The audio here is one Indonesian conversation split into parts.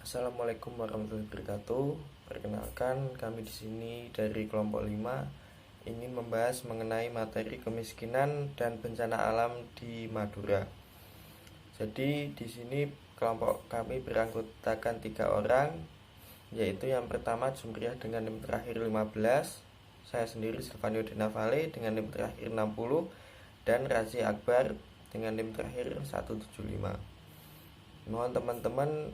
Assalamualaikum warahmatullahi wabarakatuh. Perkenalkan, kami di sini dari kelompok 5 ingin membahas mengenai materi kemiskinan dan bencana alam di Madura. Jadi di sini kelompok kami beranggotakan 3 orang, yaitu yang pertama Jumriyah dengan NIM terakhir 15, saya sendiri Silvanio Denavale dengan NIM terakhir 60, dan Razi Akbar dengan NIM terakhir 175. Mohon teman-teman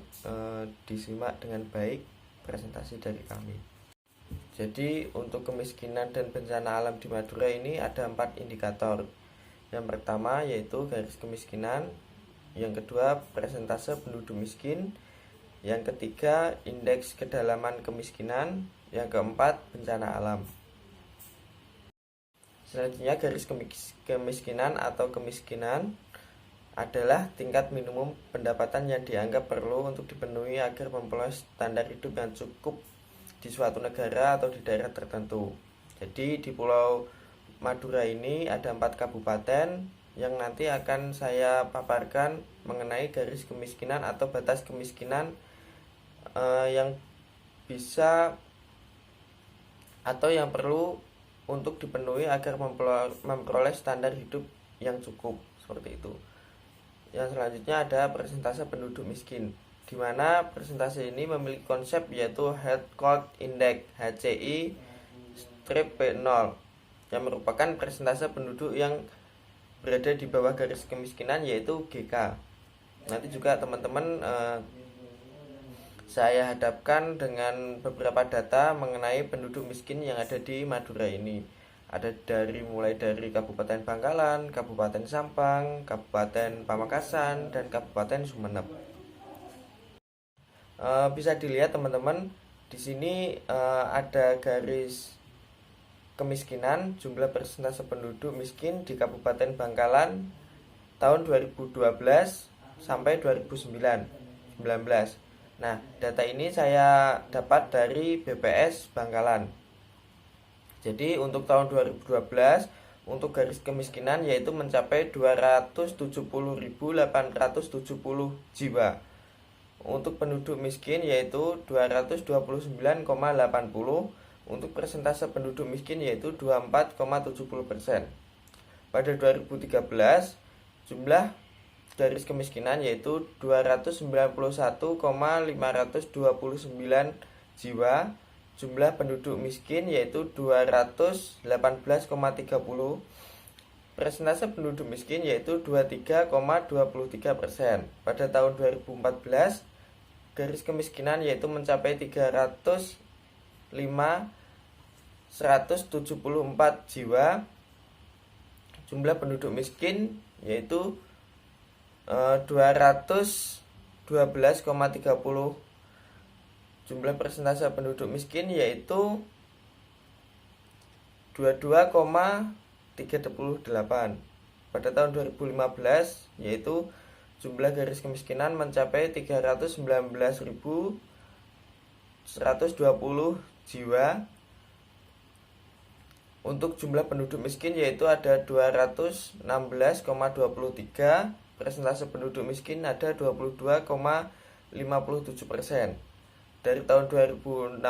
disimak dengan baik presentasi dari kami. Jadi untuk kemiskinan dan bencana alam di Madura ini ada 4 indikator. Yang pertama yaitu garis kemiskinan, yang kedua persentase penduduk miskin, yang ketiga indeks kedalaman kemiskinan, yang keempat bencana alam. Selanjutnya garis kemiskinan atau kemiskinan adalah tingkat minimum pendapatan yang dianggap perlu untuk dipenuhi agar memperoleh standar hidup yang cukup di suatu negara atau di daerah tertentu. Jadi di Pulau Madura ini ada 4 kabupaten yang nanti akan saya paparkan mengenai garis kemiskinan atau batas kemiskinan yang bisa atau yang perlu untuk dipenuhi agar memperoleh standar hidup yang cukup, seperti itu. Yang selanjutnya ada persentase penduduk miskin, di mana persentase ini memiliki konsep yaitu Household Index HCI strip P0 yang merupakan persentase penduduk yang berada di bawah garis kemiskinan yaitu GK. Nanti juga teman-teman saya hadapkan dengan beberapa data mengenai penduduk miskin yang ada di Madura ini. Ada mulai dari Kabupaten Bangkalan, Kabupaten Sampang, Kabupaten Pamekasan, dan Kabupaten Sumeneb. Bisa dilihat teman-teman, di sini ada garis kemiskinan, jumlah persentase penduduk miskin di Kabupaten Bangkalan tahun 2012 sampai 2019. Nah, data ini saya dapat dari BPS Bangkalan. Jadi untuk tahun 2012 untuk garis kemiskinan yaitu mencapai 270.870 jiwa. Untuk penduduk miskin yaitu 229,80. Untuk persentase penduduk miskin yaitu 24,70%. Pada 2013 jumlah garis kemiskinan yaitu 291,529 jiwa. Jumlah penduduk miskin yaitu 218,30. Persentase penduduk miskin yaitu 23,23%. Pada tahun 2014 garis kemiskinan yaitu mencapai 305.174 jiwa. Jumlah penduduk miskin yaitu 212,30. Jumlah persentase penduduk miskin yaitu 22,38. Pada tahun 2015 yaitu jumlah garis kemiskinan mencapai 319.120 jiwa. Untuk jumlah penduduk miskin yaitu ada 216,23. Persentase penduduk miskin ada 22,57%. Dari tahun 2016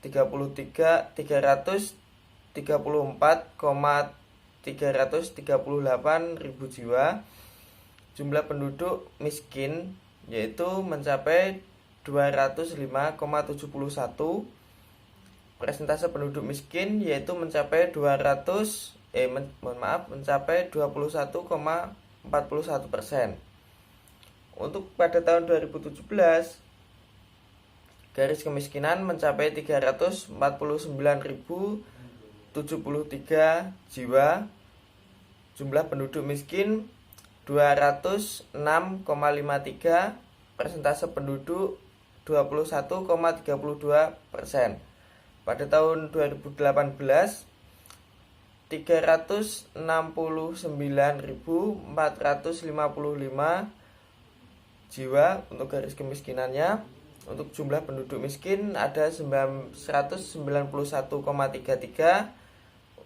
334,338 ribu jiwa. Jumlah penduduk miskin yaitu mencapai 205,71. Persentase penduduk miskin yaitu mencapai mencapai 21,41%. Untuk pada tahun 2017 garis kemiskinan mencapai 349.073 jiwa. Jumlah penduduk miskin 206,53. Persentase penduduk 21,32%. Pada tahun 2018 369.455 jiwa untuk garis kemiskinannya. Untuk jumlah penduduk miskin ada 191,33.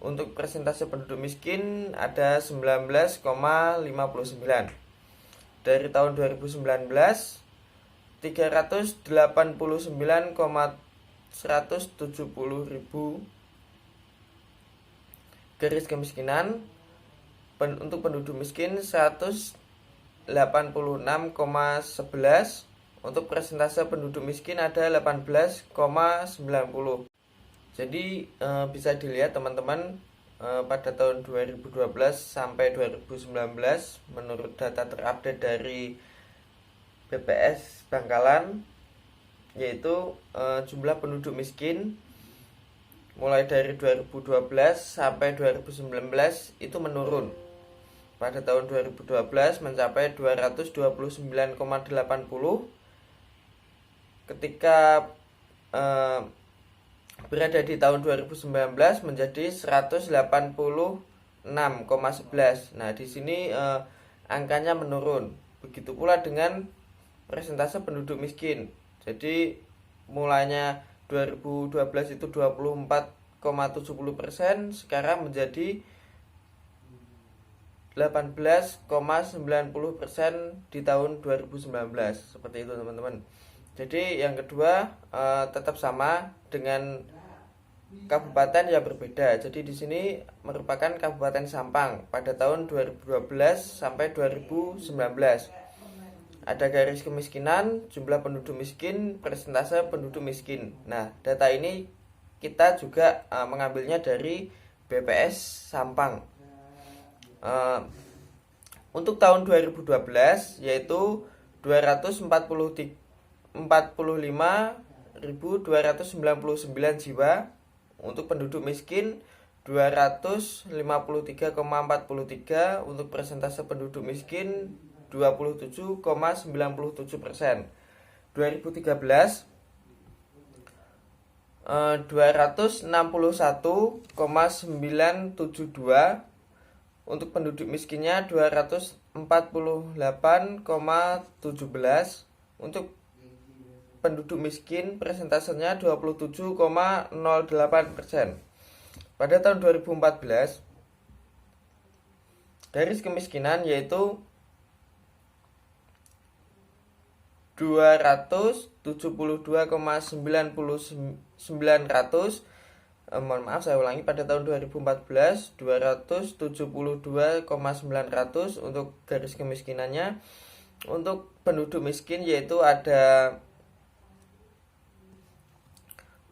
Untuk persentase penduduk miskin ada 19,59. Dari tahun 2019 389,170.000 garis kemiskinan. Untuk penduduk miskin 186,11. Untuk persentase penduduk miskin ada 18,90. Jadi bisa dilihat teman-teman, pada tahun 2012 sampai 2019 menurut data terupdate dari BPS Bangkalan, yaitu jumlah penduduk miskin mulai dari 2012 sampai 2019 itu menurun. Pada tahun 2012 mencapai 229,80, ketika berada di tahun 2019 menjadi 186,11. Nah, di sini angkanya menurun. Begitu pula dengan persentase penduduk miskin. Jadi mulainya 2012 itu 24,70%, sekarang menjadi 18,90% di tahun 2019. Seperti itu teman-teman. Jadi yang kedua tetap sama dengan kabupaten yang berbeda. Jadi di sini merupakan Kabupaten Sampang pada tahun 2012 sampai 2019. Ada garis kemiskinan, jumlah penduduk miskin, persentase penduduk miskin. Nah, data ini kita juga mengambilnya dari BPS Sampang. Untuk tahun 2012 yaitu 245.299 jiwa. Untuk penduduk miskin 253,43. Untuk persentase penduduk miskin 27,97%. 2013 261,972. Untuk penduduk miskinnya 248,17. Untuk penduduk miskin persentasenya 27,08%. Pada tahun 2014 garis kemiskinan yaitu 272,900. Mohon maaf, saya ulangi, pada tahun 2014 272,900 untuk garis kemiskinannya. Untuk penduduk miskin yaitu ada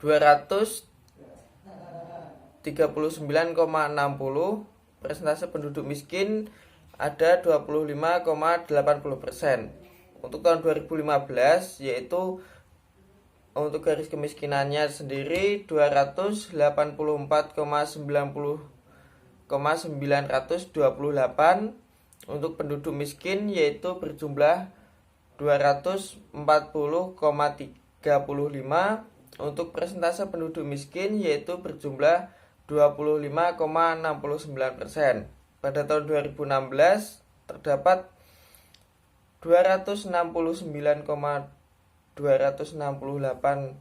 239,60. Persentase penduduk miskin ada 25,80%. Untuk tahun 2015 yaitu untuk garis kemiskinannya sendiri 284,928. Untuk penduduk miskin yaitu berjumlah 240,35. Untuk persentase penduduk miskin yaitu berjumlah 25,69%. Pada tahun 2016 terdapat 269,268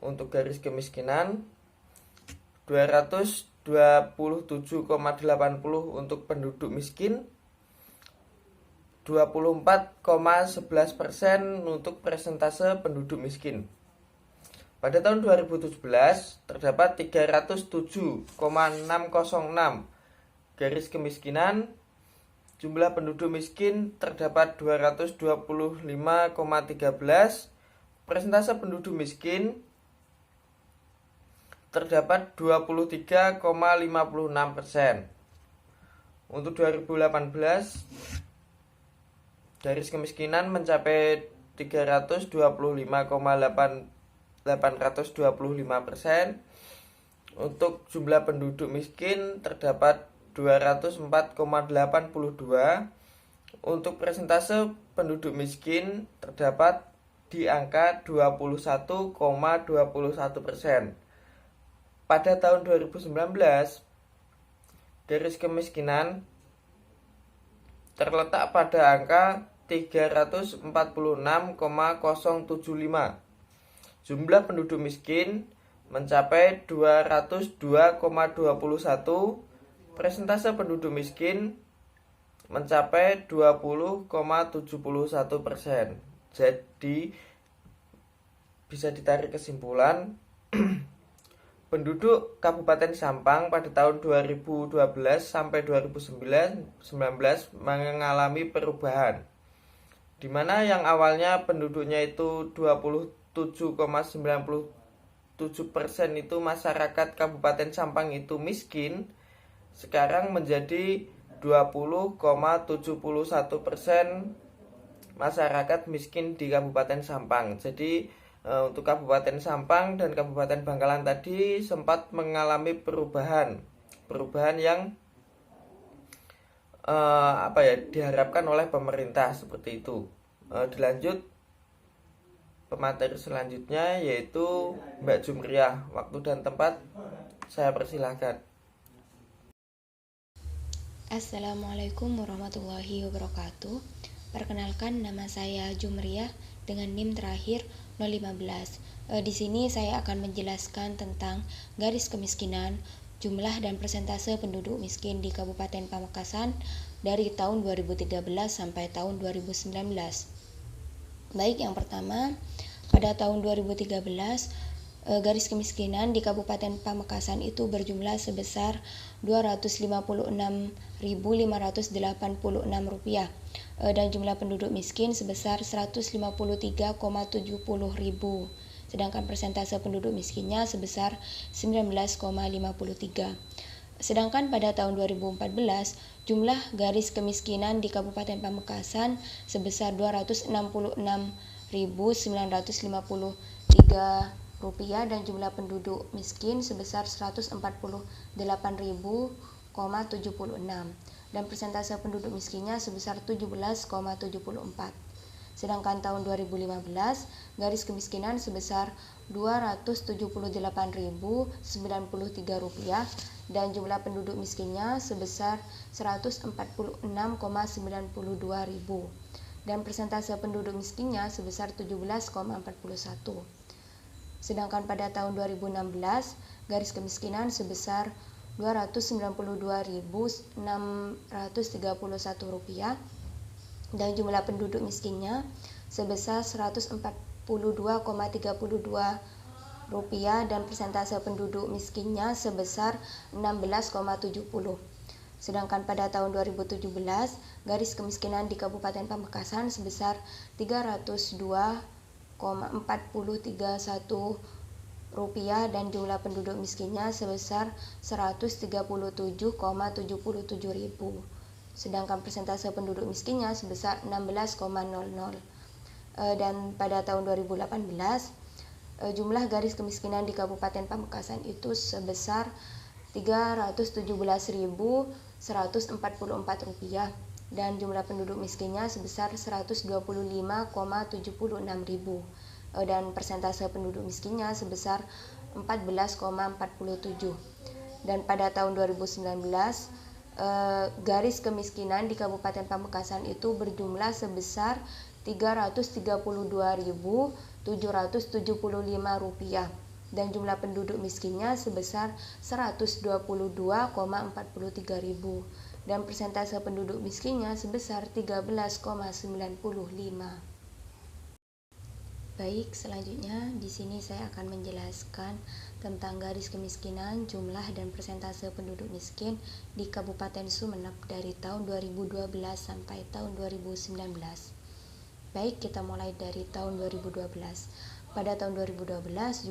untuk garis kemiskinan, 227,80 untuk penduduk miskin, 24,11% untuk persentase penduduk miskin. Pada tahun 2017 terdapat 307,606 garis kemiskinan. Jumlah penduduk miskin terdapat 225,13. Persentase penduduk miskin terdapat 23,56%. Untuk 2018 garis kemiskinan mencapai 325,825%. Untuk jumlah penduduk miskin terdapat 204,82. Untuk persentase penduduk miskin terdapat di angka 21,21%. Pada tahun 2019 garis kemiskinan terletak pada angka 346,075. Jumlah penduduk miskin mencapai 202,21. Persentase penduduk miskin mencapai 20,71%. Jadi bisa ditarik kesimpulan penduduk Kabupaten Sampang pada tahun 2012 sampai 2019 mengalami perubahan, di mana yang awalnya penduduknya itu 27,97% itu masyarakat Kabupaten Sampang itu miskin, sekarang menjadi 20,71% masyarakat miskin di Kabupaten Sampang. Jadi untuk Kabupaten Sampang dan Kabupaten Bangkalan tadi sempat mengalami perubahan yang diharapkan oleh pemerintah seperti itu. Dilanjut pemateri selanjutnya yaitu Mbak Jumriah. Waktu dan tempat saya persilahkan. Assalamualaikum warahmatullahi wabarakatuh. Perkenalkan, nama saya Jumriah dengan NIM terakhir 015. Di sini saya akan menjelaskan tentang garis kemiskinan, jumlah dan persentase penduduk miskin di Kabupaten Pamekasan dari tahun 2013 sampai tahun 2019. Baik, yang pertama, pada tahun 2013 garis kemiskinan di Kabupaten Pamekasan itu berjumlah sebesar Rp256.586 dan jumlah penduduk miskin sebesar 153,70 ribu, sedangkan persentase penduduk miskinnya sebesar 19,53. Sedangkan pada tahun 2014 jumlah garis kemiskinan di Kabupaten Pamekasan sebesar Rp266.953 dan jumlah penduduk miskin sebesar 148.000,76 dan persentase penduduk miskinnya sebesar 17,74. Sedangkan tahun 2015 garis kemiskinan sebesar Rp278.093 dan jumlah penduduk miskinnya sebesar 146,92 ribu dan persentase penduduk miskinnya sebesar 17,41. Sedangkan pada tahun 2016 garis kemiskinan sebesar Rp292.631 dan jumlah penduduk miskinnya sebesar 142,32 dan persentase penduduk miskinnya sebesar 16,70. Sedangkan pada tahun 2017 garis kemiskinan di Kabupaten Pamekasan sebesar Rp300,4031 dan jumlah penduduk miskinnya sebesar 137,77 ribu. Sedangkan persentase penduduk miskinnya sebesar 16,00. Dan pada tahun 2018 jumlah garis kemiskinan di Kabupaten Pamekasan itu sebesar Rp317.144 dan jumlah penduduk miskinnya sebesar 125,76 ribu dan persentase penduduk miskinnya sebesar 14,47. Dan pada tahun 2019 garis kemiskinan di Kabupaten Pamekasan itu berjumlah sebesar Rp332.775 dan jumlah penduduk miskinnya sebesar 122,43 ribu dan persentase penduduk miskinnya sebesar 13,95. Baik, selanjutnya di sini saya akan menjelaskan tentang garis kemiskinan, jumlah dan persentase penduduk miskin di Kabupaten Sumeneb dari tahun 2012 sampai tahun 2019. Baik, kita mulai dari tahun 2012. Pada tahun 2012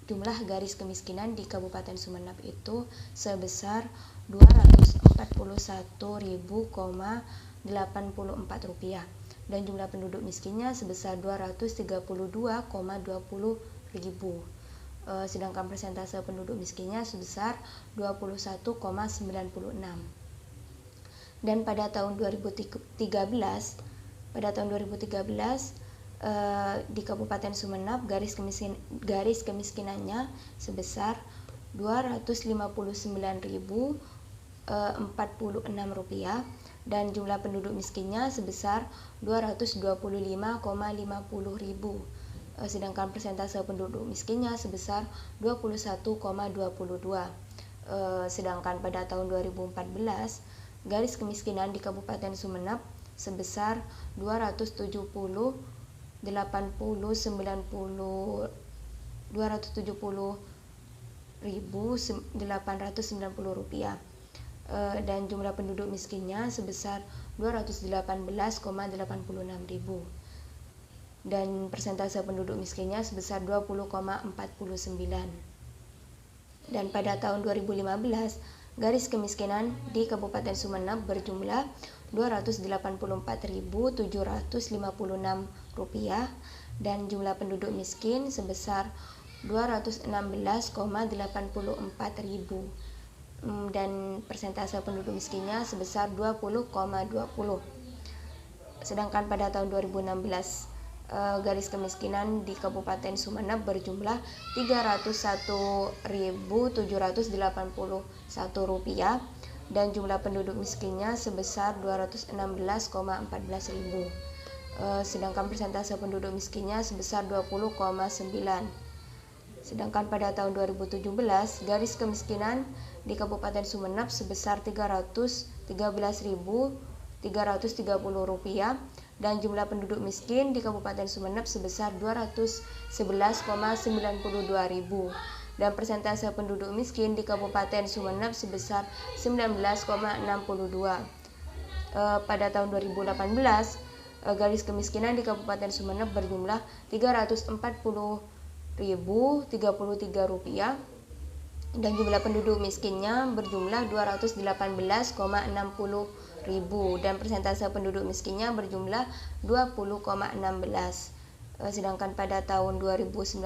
jumlah garis kemiskinan di Kabupaten Sumeneb itu sebesar Rp241.084 dan jumlah penduduk miskinnya sebesar 232,20 ribu. Sedangkan persentase penduduk miskinnya sebesar 21,96. Dan pada tahun 2013 di Kabupaten Sumeneb garis kemiskinannya sebesar Rp259.046 dan jumlah penduduk miskinnya sebesar 225,50 ribu. Sedangkan persentase penduduk miskinnya sebesar 21,22. Sedangkan pada tahun 2014 garis kemiskinan di Kabupaten Sumeneb sebesar Rp270 Rp270.890.890 dan jumlah penduduk miskinnya sebesar 218,86 dan persentase penduduk miskinnya sebesar 20,49. Dan pada tahun 2015, garis kemiskinan di Kabupaten Sumeneb berjumlah Rp284.756 dan jumlah penduduk miskin sebesar 216,84 dan persentase penduduk miskinnya sebesar 20,20. Sedangkan pada tahun 2016, garis kemiskinan di Kabupaten Sumeneb berjumlah Rp301.781 dan jumlah penduduk miskinnya sebesar 216,14 sedangkan persentase penduduk miskinnya sebesar 20,9. Sedangkan pada tahun 2017, garis kemiskinan di Kabupaten Sumeneb sebesar Rp313.330 dan jumlah penduduk miskin di Kabupaten Sumeneb sebesar 211,92 dan persentase penduduk miskin di Kabupaten Sumeneb sebesar 19,62. Pada tahun 2018, garis kemiskinan di Kabupaten Sumeneb berjumlah Rp340.033 dan jumlah penduduk miskinnya berjumlah 218,60 dan persentase penduduk miskinnya berjumlah 20,16. Sedangkan pada tahun 2019,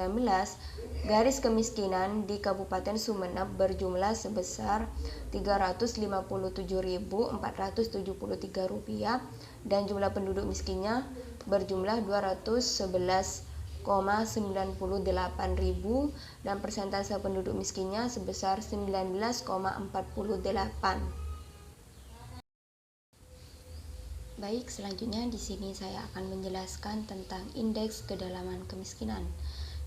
garis kemiskinan di Kabupaten Sumeneb berjumlah sebesar Rp357.473 dan jumlah penduduk miskinnya berjumlah 211,98 dan persentase penduduk miskinnya sebesar 19,48. Baik, selanjutnya di sini saya akan menjelaskan tentang indeks kedalaman kemiskinan.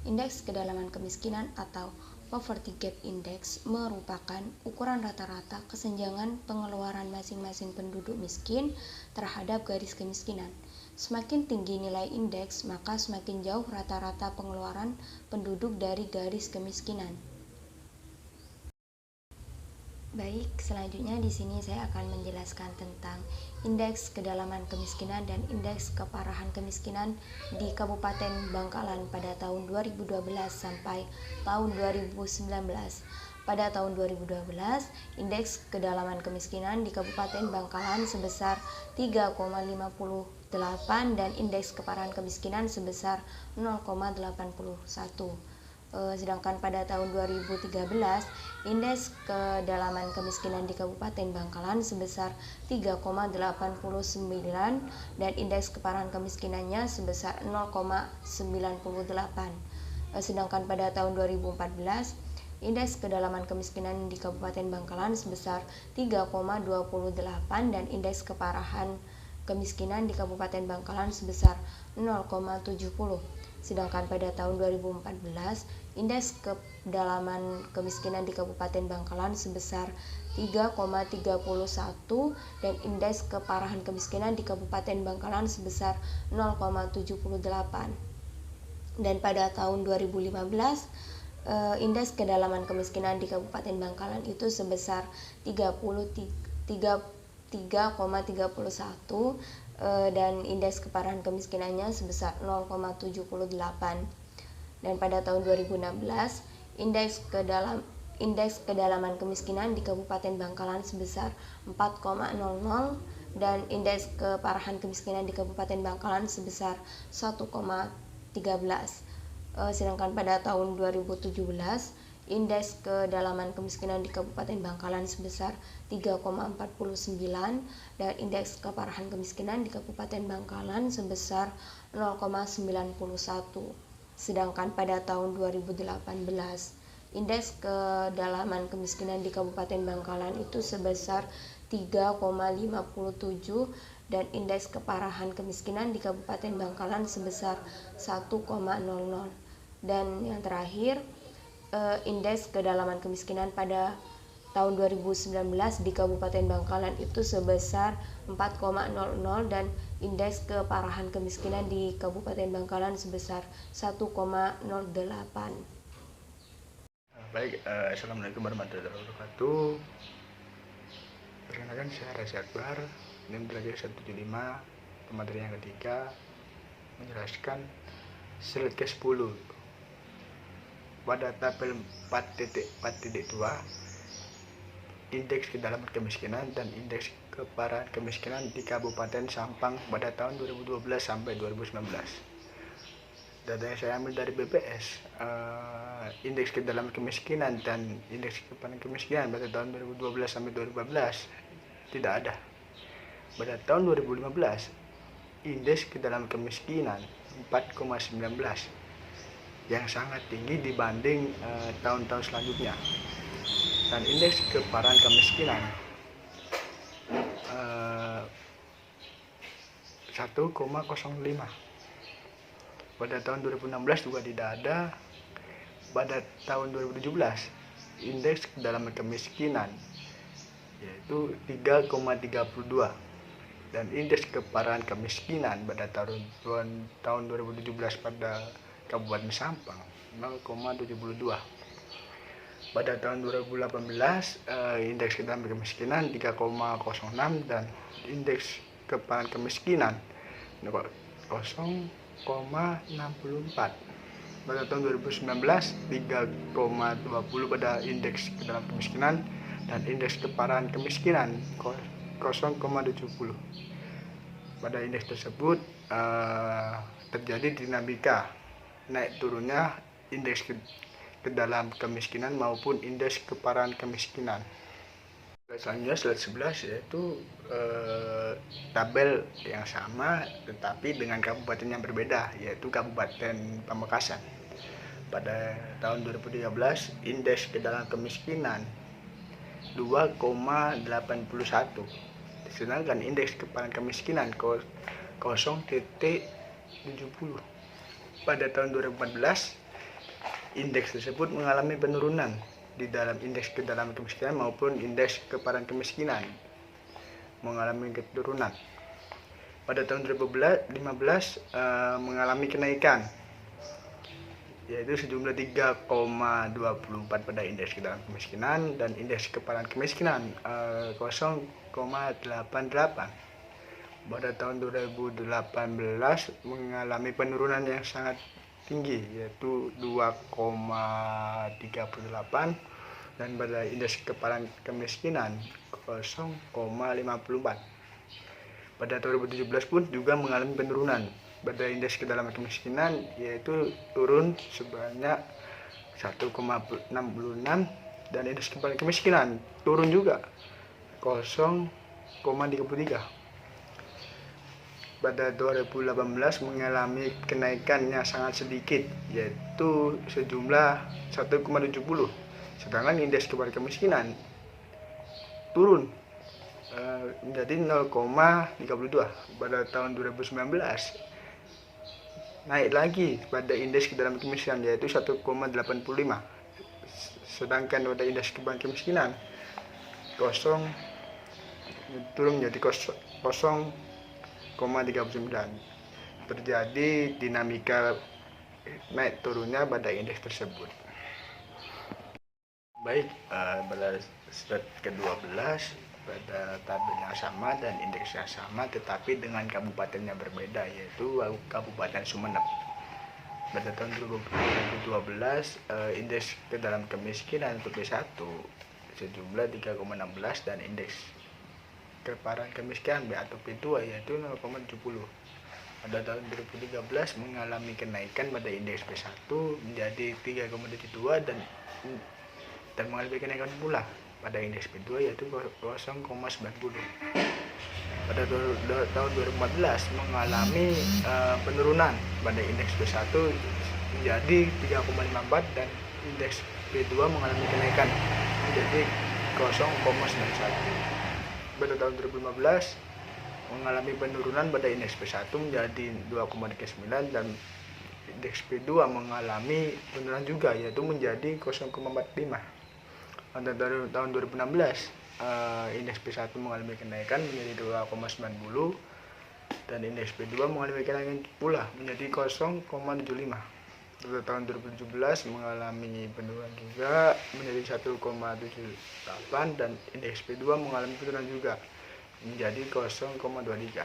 Indeks kedalaman kemiskinan atau Poverty Gap Index merupakan ukuran rata-rata kesenjangan pengeluaran masing-masing penduduk miskin terhadap garis kemiskinan. Semakin tinggi nilai indeks, maka semakin jauh rata-rata pengeluaran penduduk dari garis kemiskinan. Baik, selanjutnya di sini saya akan menjelaskan tentang indeks kedalaman kemiskinan dan indeks keparahan kemiskinan di Kabupaten Bangkalan pada tahun 2012 sampai tahun 2019. Pada tahun 2012, indeks kedalaman kemiskinan di Kabupaten Bangkalan sebesar 3,58 dan indeks keparahan kemiskinan sebesar 0,81. Sedangkan pada tahun 2013, indeks kedalaman kemiskinan di Kabupaten Bangkalan sebesar 3,89 dan indeks keparahan kemiskinannya sebesar 0,98. Sedangkan pada tahun 2014, indeks kedalaman kemiskinan di Kabupaten Bangkalan sebesar 3,28 dan indeks keparahan kemiskinan di Kabupaten Bangkalan sebesar 0,70. Sedangkan pada tahun 2014, indeks kedalaman kemiskinan di Kabupaten Bangkalan sebesar 3,31 dan indeks keparahan kemiskinan di Kabupaten Bangkalan sebesar 0,78. Dan pada tahun 2015, indeks kedalaman kemiskinan di Kabupaten Bangkalan itu sebesar 3,31 dan indeks keparahan kemiskinannya sebesar 0,78. Dan pada tahun 2016, indeks kedalaman kemiskinan di Kabupaten Bangkalan sebesar 4,00 dan indeks keparahan kemiskinan di Kabupaten Bangkalan sebesar 1,13. Sedangkan pada tahun 2017, indeks kedalaman kemiskinan di Kabupaten Bangkalan sebesar 3,49 dan indeks keparahan kemiskinan di Kabupaten Bangkalan sebesar 0,91. Sedangkan pada tahun 2018, indeks kedalaman kemiskinan di Kabupaten Bangkalan itu sebesar 3,57 dan indeks keparahan kemiskinan di Kabupaten Bangkalan sebesar 1,00. Dan yang terakhir, indeks kedalaman kemiskinan pada tahun 2019 di Kabupaten Bangkalan itu sebesar 4,00 dan indeks keparahan kemiskinan di Kabupaten Bangkalan sebesar 1,08. Baik, Assalamualaikum warahmatullahi wabarakatuh. Perkenalkan, saya Reza Akbar, NIM Derajat 175, materi yang ketiga, menjelaskan slide ke-10. Pada tabel 4.4.2, indeks kedalaman kemiskinan dan indeks keparahan kemiskinan di Kabupaten Sampang pada tahun 2012 sampai 2019. Data yang saya ambil dari BPS, indeks kedalaman kemiskinan dan indeks keparahan kemiskinan pada tahun 2012 sampai 2014 tidak ada. Pada tahun 2015, indeks kedalaman kemiskinan 4,19 yang sangat tinggi dibanding tahun-tahun selanjutnya. Dan indeks keparahan kemiskinan 1,05. Pada tahun 2016 juga tidak ada. Pada tahun 2017, indeks kedalaman kemiskinan yaitu 3,32 dan indeks keparahan kemiskinan pada tahun 2017 pada Kabupaten Sampang 0,72. Pada tahun 2018, indeks kedalaman kemiskinan 3,06 dan indeks keparahan kemiskinan 0,64. Pada tahun 2019, 3,20 pada indeks kedalaman kemiskinan dan indeks keparahan kemiskinan 0,70. Pada indeks tersebut terjadi dinamika naik turunnya indeks kedalaman kemiskinan maupun indeks keparahan kemiskinan. Selanjutnya slide 11 yaitu tabel yang sama tetapi dengan kabupaten yang berbeda, yaitu Kabupaten Pamekasan. Pada tahun 2013, indeks kedalaman kemiskinan 2,81, sedangkan indeks keparahan kemiskinan 0,70. Pada tahun 2014, indeks tersebut mengalami penurunan di dalam indeks kedalaman kemiskinan maupun indeks keparahan kemiskinan mengalami penurunan. Pada tahun 2015 mengalami kenaikan, yaitu sejumlah 3,24 pada indeks kedalaman kemiskinan dan indeks keparahan kemiskinan 0,88. Pada tahun 2018 mengalami penurunan yang sangat tinggi, yaitu 2,38 dan pada indeks keparahan kemiskinan 0,54. Pada tahun 2017 pun juga mengalami penurunan pada indeks kedalaman kemiskinan, yaitu turun sebanyak 1,66 dan indeks keparahan kemiskinan turun juga 0,33. Pada 2018 mengalami kenaikan yang sangat sedikit, yaitu sejumlah 1,70, sedangkan indeks keparahan kemiskinan turun menjadi 0,32. Pada tahun 2019 naik lagi pada indeks kedalaman kemiskinan, yaitu 1,85, sedangkan pada indeks keparahan kemiskinan turun menjadi 0,39. Terjadi dinamika naik turunnya pada indeks tersebut. Baik, pada slide ke-12 pada tabel yang sama dan indeks yang sama tetapi dengan kabupaten yang berbeda, yaitu Kabupaten Sumeneb. Pada tahun 2012 indeks kedalaman kemiskinan untuk B1 sejumlah 3,16 dan indeks keparahan kemiskinan B atau P2 yaitu 0,70. Pada tahun 2013 mengalami kenaikan pada indeks P1 menjadi 3,72 dan mengalami kenaikan pula pada indeks P2 yaitu 0,90. Pada tahun 2014 mengalami penurunan pada indeks P1 menjadi 3,54 dan indeks P2 mengalami kenaikan menjadi 0,91. Pada tahun 2015 mengalami penurunan pada indeks P1 menjadi 2,39 dan indeks P2 mengalami penurunan juga, yaitu menjadi 0,45. Pada tahun 2016 indeks P1 mengalami kenaikan menjadi 2,90 dan indeks P2 mengalami kenaikan pula menjadi 0,75. Pada tahun 2017 mengalami penurunan juga menjadi 1,78 dan indeks P2 mengalami penurunan juga menjadi 0,23.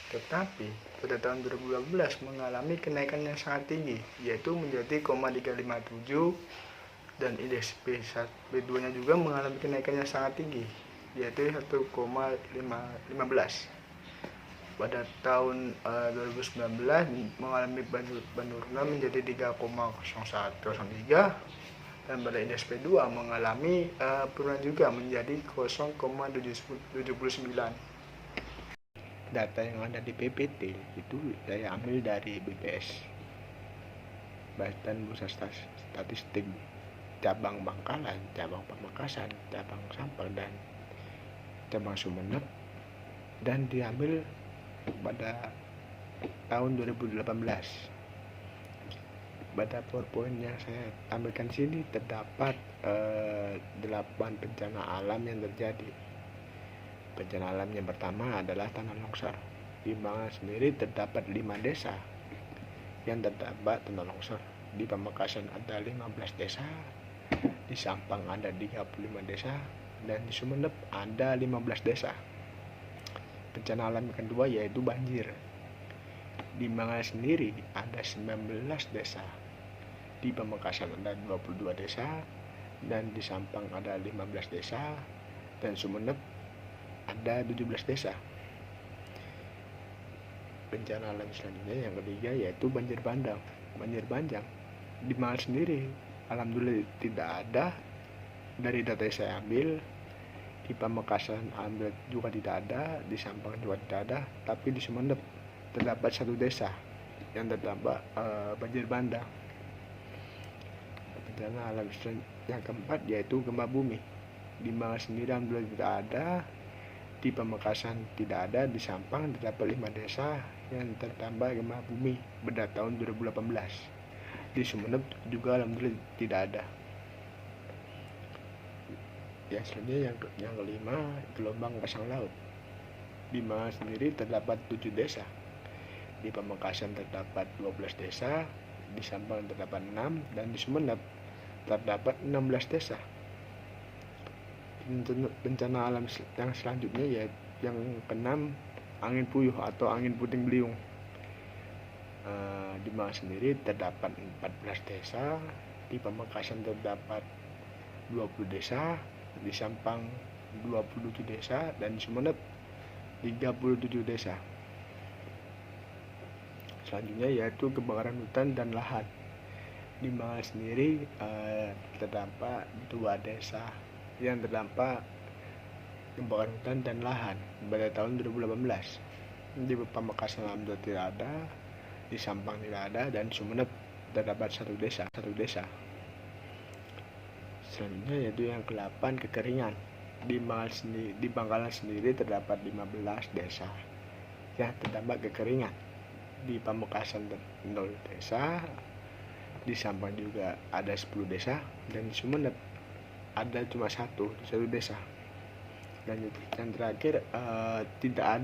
Tetapi pada tahun 2012 mengalami kenaikan yang sangat tinggi, yaitu menjadi 0,357 dan indeks P2-nya juga mengalami kenaikan yang sangat tinggi, yaitu 1,15. Pada tahun 2019 mengalami penurunan menjadi 3,0103 dan pada indeks P2 mengalami penurunan juga menjadi 0,79. Data yang ada di PPT itu saya ambil dari BPS, Badan Pusat Statistik cabang Bangkalan, cabang Pamekasan, cabang Sampang dan cabang Sumeneb, dan diambil pada tahun 2018. Pada PowerPoint yang saya tampilkan sini terdapat 8 bencana alam yang terjadi. Bencana alam yang pertama adalah tanah longsor. Di Bangkalan sendiri terdapat 5 desa yang terdampak tanah longsor. Di Pamekasan ada 15 desa, di Sampang ada 35 desa, dan di Sumeneb ada 15 desa. Bencana alam yang kedua yaitu banjir. Di Bangkalan sendiri ada 19 desa, di Pamekasan ada 22 desa, dan di Sampang ada 15 desa, dan Sumeneb ada 17 desa. Bencana alam selanjutnya yang ketiga yaitu banjir bandang. Banjir bandang di Bangkalan sendiri alhamdulillah tidak ada. Dari data yang saya ambil, di Pamekasan alhamdulillah juga tidak ada, di Sampang juga tidak ada, tapi di Sumeneb terdapat 1 desa yang terdampak banjir bandang. Bencana alam yang keempat yaitu gempa bumi. Di Bangkalan sendiri alhamdulillah tidak ada, di Pamekasan tidak ada, di Sampang terdapat 5 desa yang terdampak gempa bumi pada tahun 2018. Di Sumeneb juga alhamdulillah tidak ada. Yang selanjutnya yang kelima, gelombang pasang laut. Di Bangkalan sendiri terdapat 7 desa. Di Pamekasan terdapat 12 desa, di Sampang terdapat 6, dan di Sumeneb terdapat 16 desa. Bencana alam yang selanjutnya yaitu yang keenam, angin puyuh atau angin puting beliung. Di Bangkalan sendiri terdapat 14 desa, di Pamekasan terdapat 20 desa, di Sampang 27 desa, dan di Sumeneb 37 desa. Selanjutnya yaitu kebakaran hutan dan lahan. Di Bangkalan sendiri terdapat 2 desa yang terdampak kebakaran hutan dan lahan pada tahun 2018. Di Pamekasan alhamdulillah tidak ada, di Sampang tidak ada, dan Sumeneb terdapat 1 desa. Selanjutnya yaitu yang ke-8, kekeringan. Di Bangkalan sendiri terdapat 15 desa yang terdampak kekeringan. Di Pamekasan 0 desa, di Sampang juga ada 10 desa, dan di Sumeneb ada cuma satu desa. Dan yang terakhir tidak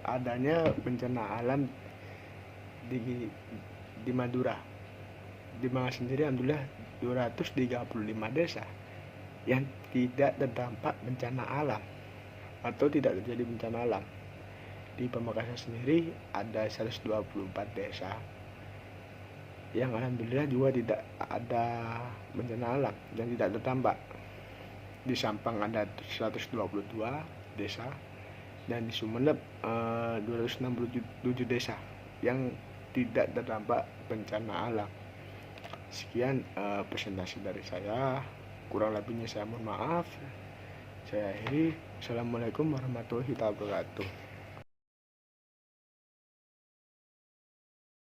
adanya bencana alam di Madura. Di Bangkalan sendiri alhamdulillah 235 desa yang tidak terdampak bencana alam atau tidak terjadi bencana alam. Di Pamekasan sendiri ada 124 desa yang alhamdulillah juga tidak ada bencana alam dan tidak terdampak. Di Sampang ada 122 desa, dan di Sumeneb 267 desa yang tidak terdampak bencana alam. Sekian presentasi dari saya, kurang lebihnya saya mohon maaf. Saya akhiri. Assalamualaikum warahmatullahi wabarakatuh.